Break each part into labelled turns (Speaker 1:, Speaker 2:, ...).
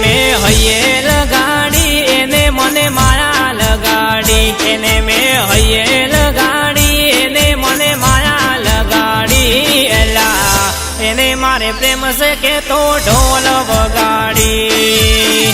Speaker 1: મેં હૈયે લગાડી એને મને માયા લગાડી, એને મેં હૈયે લગાડી એને મને માયા લગાડી, એલા એને મારે પ્રેમ છે કે તો ઢોલ વગાડી,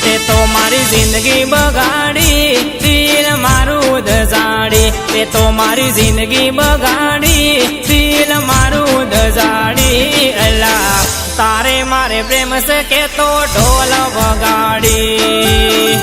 Speaker 1: તે તો મારી જિંદગી બગાડી દિલ મારું દજાડી, તે તો મારી જિંદગી બગાડી દિલ મારું દજાડી, એલા તારે મારે પ્રેમ છે કે તો ઢોલ વગાડી,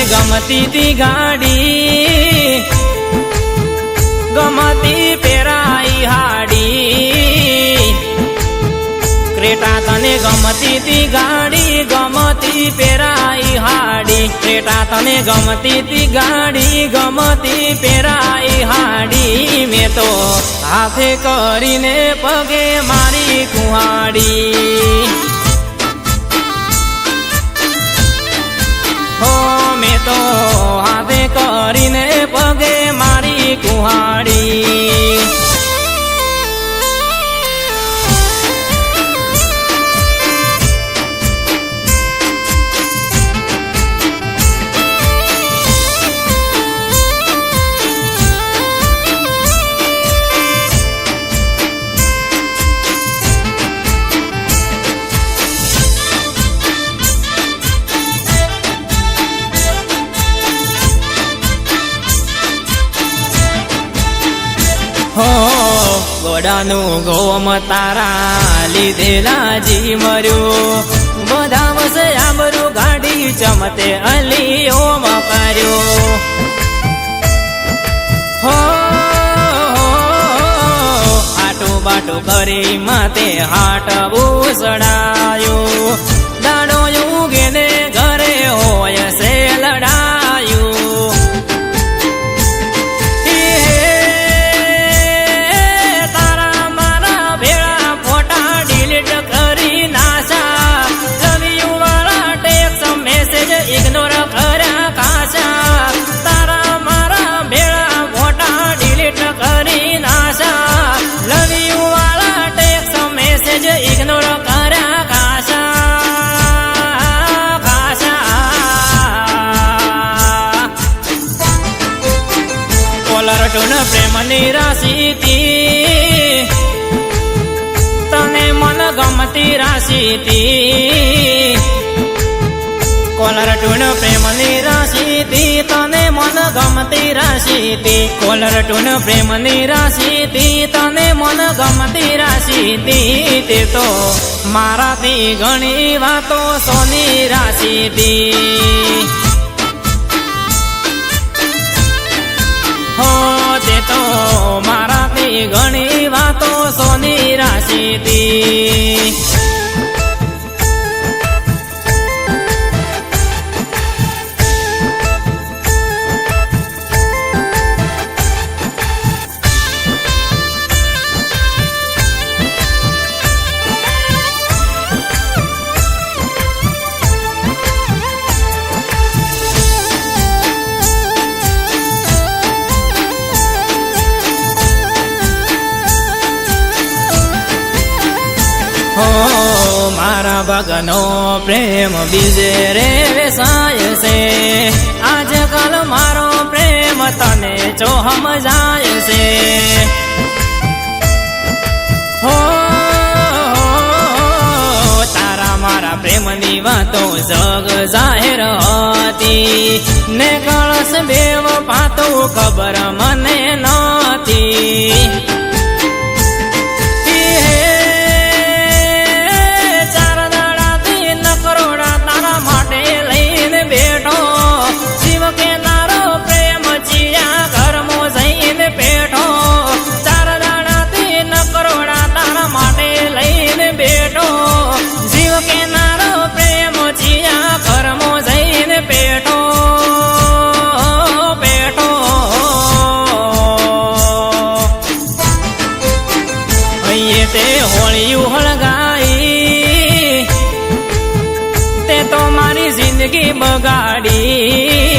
Speaker 1: ગમતી તી ગાડી ગમતી પેરાઈ હાડી, ક્રેટા તને ગમતી તી ગાડી ગમતી પેરાઈ હાડી, ક્રેટા તને ગમતી તી ગાડી ગમતી પેરાઈ હાડી, મેં તો હાથે કરીને પગે મારી કુહાડી, હો મેં તો હાથે કરીને પગે મારી કુહાડી, ગોડાનું ગોમ તારા લીધેલા જી મર્યું, બધા વસે આબરું ગાડી ચમતે અલી ઓમ કર્યો, હો આટું બાટું કરી માતે હાટ ઉસડાયું, દાડો યુગે ને ઘરે હોય છે લડાયું, ઇગ્નોર કર્યા કાશા, તારા મારા ભેળા ફોટા ડિલીટ કરી નાશા, લવ યુ વાળા ટેક્સ મેસેજ ઇગ્નોર કર્યા કાશા કાશા, કોલર ટૂન પ્રેમની રાશિથી તને મન ગમતી રાશિથી, કોલર ટૂન પ્રેમની રાશિથી તને મન ગમતી રાશિથી, કોલર ટૂન પ્રેમની રાશિથી તને મન ગમતી રાશિથી, તે તો મારાથી ઘણી વાતો સોની રાશિથી, હો તે તો મારાથી ઘણી વાતો સોની રાશિથી, મારા ભગનો પ્રેમ બીજે રે વેસાય છે, આજકાલ મારો પ્રેમ તને જો સમજાય છે, હો તારા મારા પ્રેમની વાતો જગ જાહેર હતી, ને કળશ બેવ પાતો ખબર મને નહોતી, બેઠો ચાર દાડાથી ન કરોડા તારા માટે લઈને બેઠો, બગાડી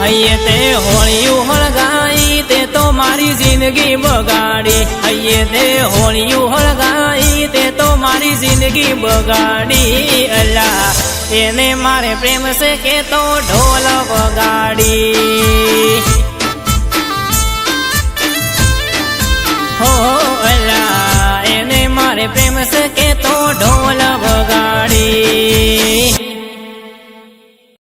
Speaker 1: હૈયે તે હોળિયું હળગાઈ તે તો મારી જિંદગી બગાડી હૈયે તે હોળિયું હળગાઈ તે તો મારી જિંદગી બગાડી અલ્લા એને મારે પ્રેમ છે કે તો ઢોલ વગાડી હો અલ્લા એને મારે પ્રેમ છે